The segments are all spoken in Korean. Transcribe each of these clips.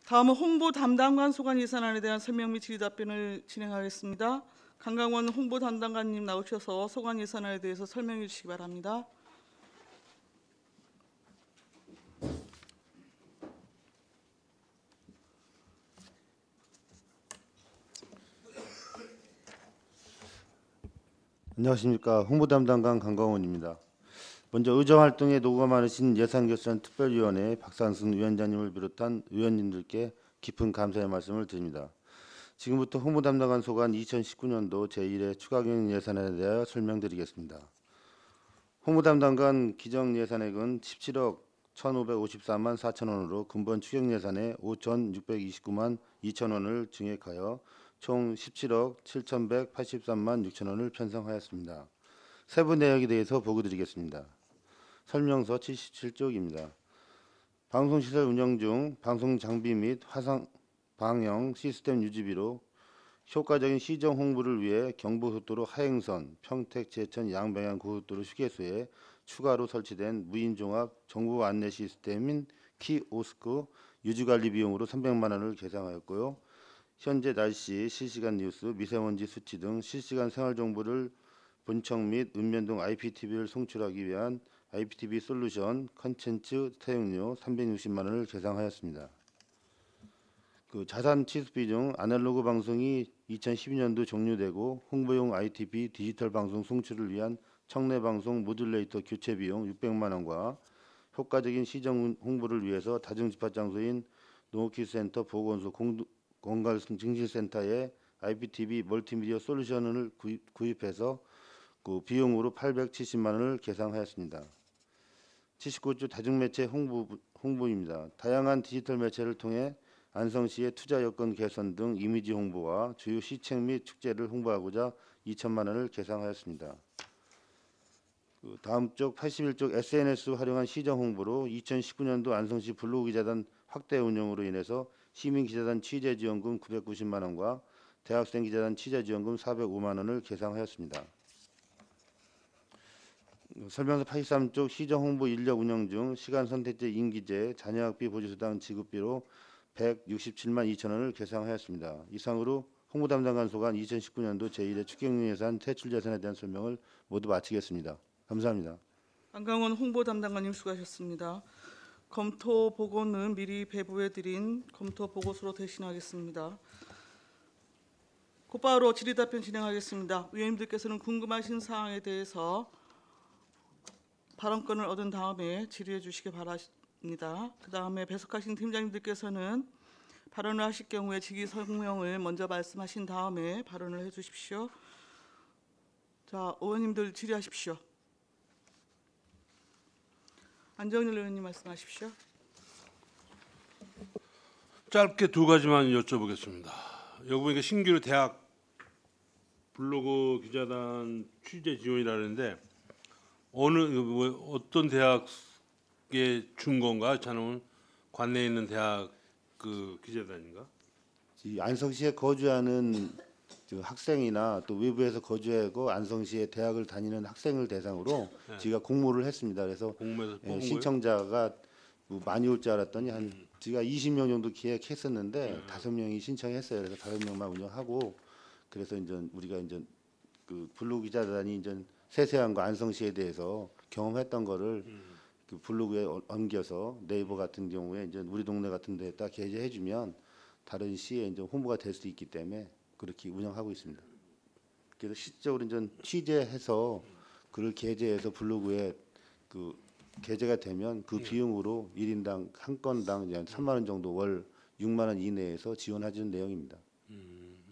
다음은 홍보 담당관 소관 예산안에 대한 설명 및 질의 답변을 진행하겠습니다. 강강원 홍보 담당관님 나오셔서 소관 예산안에 대해서 설명해 주시기 바랍니다. 안녕하십니까. 홍보담당관 강광원입니다. 먼저 의정활동에 노고가 많으신 예산결산특별위원회 박상승 위원장님을 비롯한 의원님들께 깊은 감사의 말씀을 드립니다. 지금부터 홍보담당관 소관 2019년도 제1회 추가경영 예산에 대하여 설명드리겠습니다. 홍보담당관 기정예산액은 17억 1,554만 4천 원으로 근본 추경예산에 5,629만 2천 원을 증액하여 총 17억 7,183만 6천 원을 편성하였습니다. 세부 내역에 대해서 보고드리겠습니다. 설명서 77쪽입니다. 방송시설 운영 중 방송 장비 및 화상 방영 시스템 유지비로 효과적인 시정 홍보를 위해 경부고속도로 하행선, 평택, 제천 양방향 고속도로 휴게소에 추가로 설치된 무인종합 정보 안내 시스템인 키오스크 유지관리 비용으로 300만 원을 계상하였고요. 현재 날씨, 실시간 뉴스, 미세먼지 수치 등 실시간 생활 정보를 본청 및 읍면동 IPTV를 송출하기 위한 IPTV 솔루션 컨텐츠 사용료 360만 원을 계상하였습니다. 자산 취수비 중 아날로그 방송이 2012년도 종료되고 홍보용 ITV 디지털 방송 송출을 위한 청내 방송 모듈레이터 교체 비용 600만 원과 효과적인 시정 홍보를 위해서 다중집합 장소인 농업기술센터 보건소 공간증진센터에 IPTV 멀티미디어 솔루션을 구입해서 그 비용으로 870만 원을 계상하였습니다. 79조 다중매체 홍보입니다. 다양한 디지털 매체를 통해 안성시의 투자 여건 개선 등 이미지 홍보와 주요 시책 및 축제를 홍보하고자 2천만 원을 계상하였습니다. 다음 쪽 81쪽 SNS 활용한 시정 홍보로 2019년도 안성시 블로그 기자단 확대 운영으로 인해서 시민기자단 취재지원금 990만 원과 대학생 기자단 취재지원금 405만 원을 계상하였습니다. 설명서 83쪽 시정 홍보 인력 운영 중 시간 선택제 임기제 자녀학비 보조수당 지급비로 167만 2천 원을 계상하였습니다. 이상으로 홍보담당관 소관 2019년도 제1회 추경령 예산 퇴출 예산에 대한 설명을 모두 마치겠습니다. 감사합니다. 강강원 홍보 담당관님 수고하셨습니다. 검토 보고는 미리 배부해드린 검토 보고서로 대신하겠습니다. 곧바로 질의 답변 진행하겠습니다. 의원님들께서는 궁금하신 사항에 대해서 발언권을 얻은 다음에 질의해 주시기 바랍니다. 그 다음에 배석하신 팀장님들께서는 발언을 하실 경우에 직위 설명을 먼저 말씀하신 다음에 발언을 해 주십시오. 자, 의원님들 질의하십시오. 안정일 의원님 말씀하십시오. 짧게 두 가지만 여쭤보겠습니다. 여기 보니까 신규로 대학 블로그 기자단 취재 지원이라는데 어떤 대학에 준 건가? 저는 관내에 있는 대학 그 기자단인가? 이 안성시에 거주하는 학생이나 또 외부에서 거주하고 안성시에 대학을 다니는 학생을 대상으로 네. 제가 공모를 했습니다. 그래서 공모에서 뽑은 거예요? 신청자가 많이 올 줄 알았더니 제가 20명 정도 기획했었는데 5명이 신청했어요. 그래서 5명만 운영하고 그래서 이제 우리가 이제 그 블로그 기자단이 이제 세세한 거 안성시에 대해서 경험했던 거를 그 블로그에 옮겨서 네이버 같은 경우에 이제 우리 동네 같은 데에다 게재해주면 다른 시에 이제 홍보가 될 수 있기 때문에 그렇게 운영하고 있습니다. 그래서 실질적으로 이제 취재해서 글을 게재해서 블로그에 그 게재가 되면 그 비용으로 1인당 한 건당 3만 원 정도 월 6만 원 이내에서 지원해주는 내용입니다.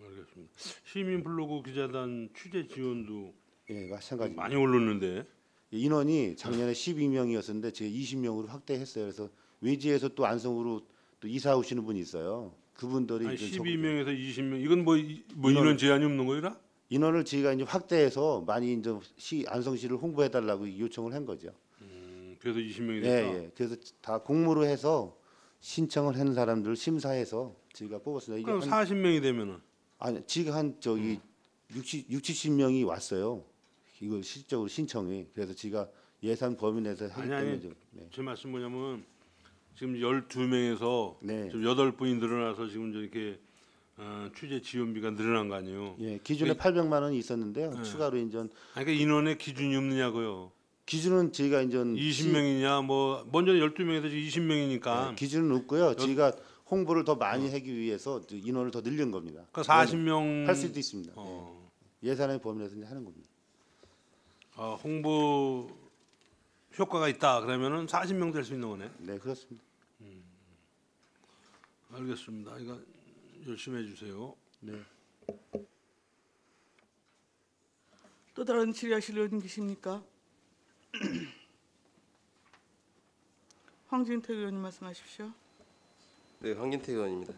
알겠습니다. 시민 블로그 기자단 취재 지원도 예, 마찬가지. 많이 올랐는데 인원이 작년에 12명이었는데 제가 20명으로 확대했어요. 그래서 외지에서 또 안성으로 또 이사 오시는 분이 있어요. 그분들이 아니, 이제 12명에서 20명 이건 뭐 인원 제한이 없는 거라? 인원을 저희가 이제 확대해서 많이 이제 안성시를 홍보해 달라고 요청을 한 거죠. 그래서 20명이 예, 됐다. 예. 그래서 다 공모로 해서 신청을 한 사람들 심사해서 저희가 뽑았습니다. 이게 그럼 40명이 되면은 아니 지금 한 저기 60, 70명이 왔어요. 이거 실적으로 신청이. 그래서 제가 예산 범위 내에서 하기 아니, 때문에 좀. 네. 제 말씀 뭐냐면 지금 12명에서 네. 좀 8분이 늘어나서 지금 이렇게 취재 지원비가 늘어난 거 아니에요? 예, 기존에 800만 원이 있었는데요. 추가로 이제 아니, 그러니까 인원의 기준이 없느냐고요. 기준은 저희가 이제 20명이냐 뭐 먼저 12명에서 20명이니까 기준은 없고요. 저희가 홍보를 더 많이 하기 위해서 인원을 더 늘린 겁니다. 그러니까 40명 할 수도 있습니다. 예산의 범위에서 이제 하는 겁니다. 홍보 효과가 있다 그러면은 40명 될 수 있는 거네. 네, 그렇습니다. 알겠습니다. 이거 열심히 해주세요. 네. 또 다른 질의하실 의원님 계십니까? 황진태 의원님 말씀하십시오. 네, 황gin태 의원입니다.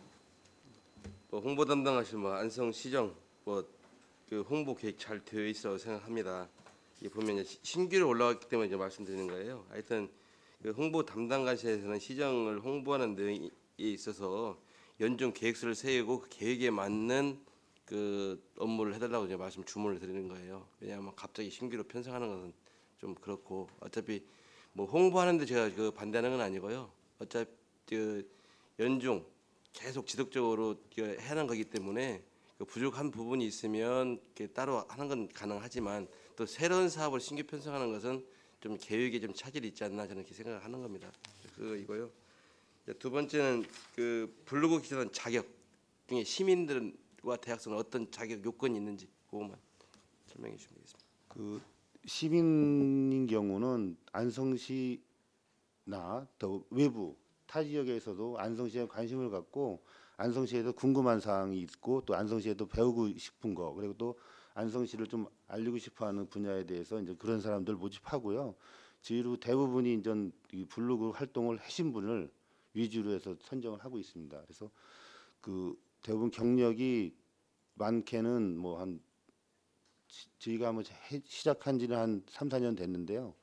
홍보 담당하실 안성시정 그 홍보 계획 잘 되어 있어 생각합니다. 이게 보면 이제 신규로 올라왔기 때문에 이제 말씀드리는 거예요. 하여튼 그 홍보 담당관실에서는 시정을 홍보하는 데 있어서 연중 계획서를 세우고 그 계획에 맞는 그 업무를 해달라고 이제 주문을 드리는 거예요. 왜냐하면 갑자기 신규로 편성하는 것은 좀 그렇고 어차피 홍보하는데 제가 그 반대하는 건 아니고요. 어차피 그 연중 계속 지속적으로 해는 거기 때문에 그 부족한 부분이 있으면 따로 하는 건 가능하지만 또 새로운 사업을 신규 편성하는 것은 좀 계획에 좀 차질이 있지 않나 저는 이렇게 생각하는 겁니다. 그거이고요. 두 번째는 그 블로그 기자단 자격 중에 시민들과 대학생은 어떤 자격 요건이 있는지 그것만 설명해 주시면 되겠습니다. 그 시민인 경우는 안성시나 더 외부 타 지역에서도 안성시에 관심을 갖고 안성시에도 궁금한 사항이 있고 또 안성시에도 배우고 싶은 거 그리고 또 안성시를 좀 알리고 싶어하는 분야에 대해서 이제 그런 사람들 모집하고요. 저희로 대부분이 이제 이 블로그 활동을 하신 분을 위주로 해서 선정을 하고 있습니다. 그래서 그 대부분 경력이 많게는 저희가 시작한 지는 한 3, 4년 됐는데요.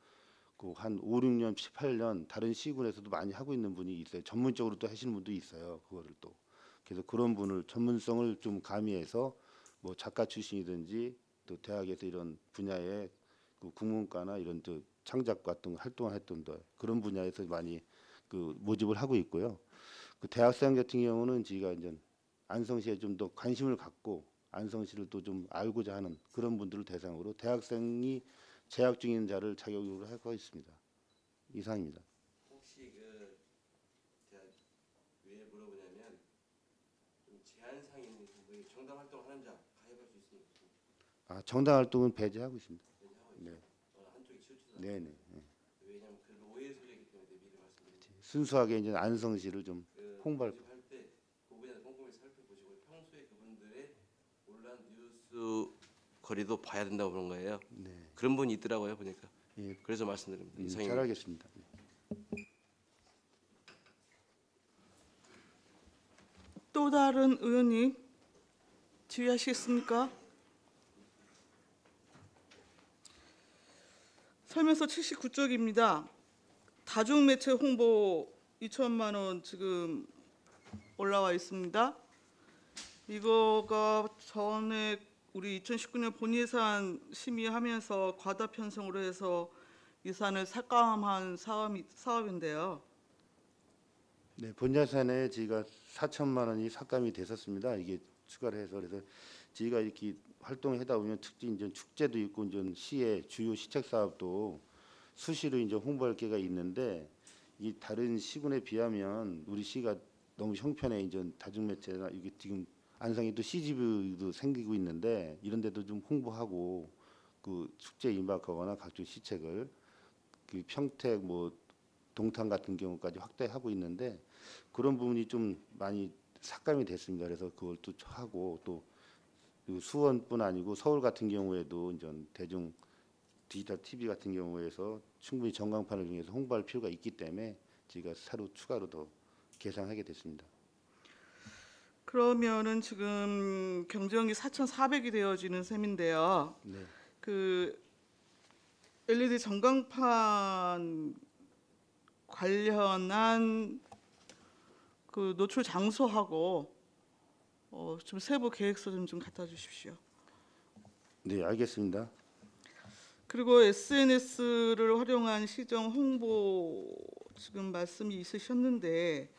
그 한 5, 6년, 7, 8년 다른 시군에서도 많이 하고 있는 분이 있어요. 전문적으로 또 하시는 분도 있어요. 그거를 또 그래서 그런 분을 전문성을 좀 가미해서 작가 출신이든지 또 대학에서 이런 분야의 그 국문과나 이런 또 창작 같은 활동을 했던 그런 분야에서 많이 그 모집을 하고 있고요. 그 대학생 같은 경우는 저희가 이제 안성시에 좀 더 관심을 갖고 안성시를 또 좀 알고자 하는 그런 분들을 대상으로 대학생이 재학 중인 자를 자격으로 하고 있습니다. 이상입니다. 혹시 제가 왜 물어보냐면 좀 제한 사항이 있는 정당 활동하는 자 가입할 수 있습니까? 정당 활동은 배제하고 있습니다. 네. 한쪽이 치우쳐서 네네. 왜냐하면 그 오해 소지이기 때문에 미리 말씀드립니다. 순수하게 이제 안성시를 좀 홍보할 할 때 그분에 꼼꼼히 살펴보시고 평소에 그분들의 온라인 뉴스 거리도 봐야 된다고 그런 거예요. 네. 그런 분이 있더라고요 보니까. 예. 그래서 말씀드립니다. 이상입니다. 잘 알겠습니다. 또 다른 의원님 질의하시겠습니까? 설명서 79쪽입니다. 다중매체 홍보 2천만 원 지금 올라와 있습니다. 이거가 전에 우리 2019년 본예산 심의하면서 과다 편성으로 해서 예산을 삭감한 사업인데요. 네, 본예산에 저희가 4천만 원이 삭감이 됐었습니다. 이게 추가로 해서 그래서 저희가 이렇게 활동을 하다 보면 특히 이제 축제도 있고 이제 시의 주요 시책 사업도 수시로 이제 홍보할 게가 있는데 이 다른 시군에 비하면 우리 시가 너무 형편에 이제 다중매체나 이게 지금 안성에 또 CGV도 생기고 있는데 이런 데도 좀 홍보하고 그 축제에 임박하거나 각종 시책을 그 평택 동탄 같은 경우까지 확대하고 있는데 그런 부분이 좀 많이 삭감이 됐습니다. 그래서 그걸 또 하고 또 수원뿐 아니고 서울 같은 경우에도 이제 대중 디지털 TV 같은 경우에서 충분히 전광판을 이용해서 홍보할 필요가 있기 때문에 저희가 새로 추가로 더 계상하게 됐습니다. 그러면은 지금 경정이 4,400이 되어지는 셈인데요. 네. 그 LED 전광판 관련한 그 노출 장소하고 좀 세부 계획서 좀 갖다 주십시오. 네, 알겠습니다. 그리고 SNS를 활용한 시정 홍보 지금 말씀이 있으셨는데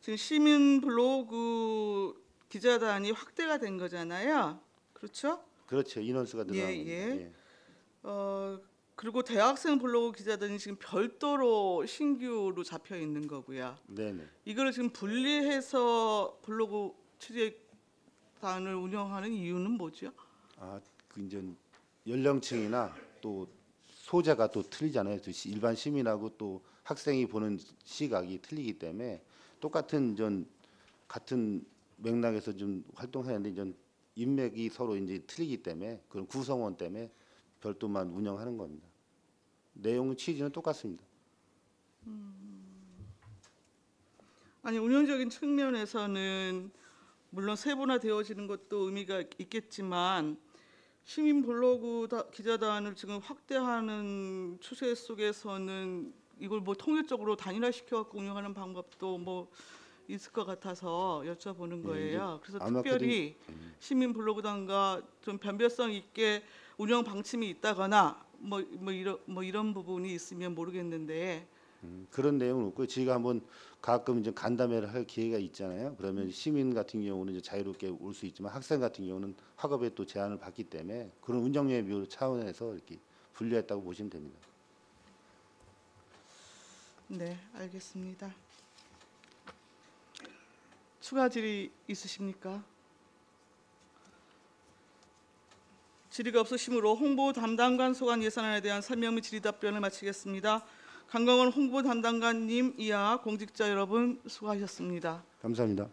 지금 시민 블로그 기자단이 확대가 된 거잖아요. 그렇죠? 그렇죠. 인원수가 늘어난 예, 겁니다. 예. 예. 그리고 대학생 블로그 기자단이 지금 별도로 신규로 잡혀 있는 거고요. 네네. 이걸 지금 분리해서 블로그 취재단을 운영하는 이유는 뭐죠? 그 이제 연령층이나 또 소재가 또 틀리잖아요. 또 일반 시민하고 또 학생이 보는 시각이 틀리기 때문에 똑같은 같은 맥락에서 좀 활동하는데 좀 인맥이 서로 이제 틀리기 때문에 그런 구성원 때문에 별도만 운영하는 겁니다. 내용 취지는 똑같습니다. 아니 운영적인 측면에서는 물론 세분화되어지는 것도 의미가 있겠지만 시민 블로그 기자단을 지금 확대하는 추세 속에서는 이걸 뭐 통일적으로 단일화시켜 갖고 운영하는 방법도 뭐 있을 것 같아서 여쭤보는 거예요. 그래서 아마 특별히 시민 블로그단과 좀 변별성 있게 운영 방침이 있다거나 뭐 이런 부분이 있으면 모르겠는데 그런 내용은 없고 제가 한번 가끔 이제 간담회를 할 기회가 있잖아요. 그러면 시민 같은 경우는 이제 자유롭게 올 수 있지만 학생 같은 경우는 학업에 또 제한을 받기 때문에 그런 운영의 묘 차원에서 이렇게 분리했다고 보시면 됩니다. 네, 알겠습니다. 추가 질의 있으십니까? 질의가 없으시므로 홍보 담당관 소관 예산안에 대한 설명 및 질의 답변을 마치겠습니다. 강광원 홍보 담당관님 이하 공직자 여러분 수고하셨습니다. 감사합니다.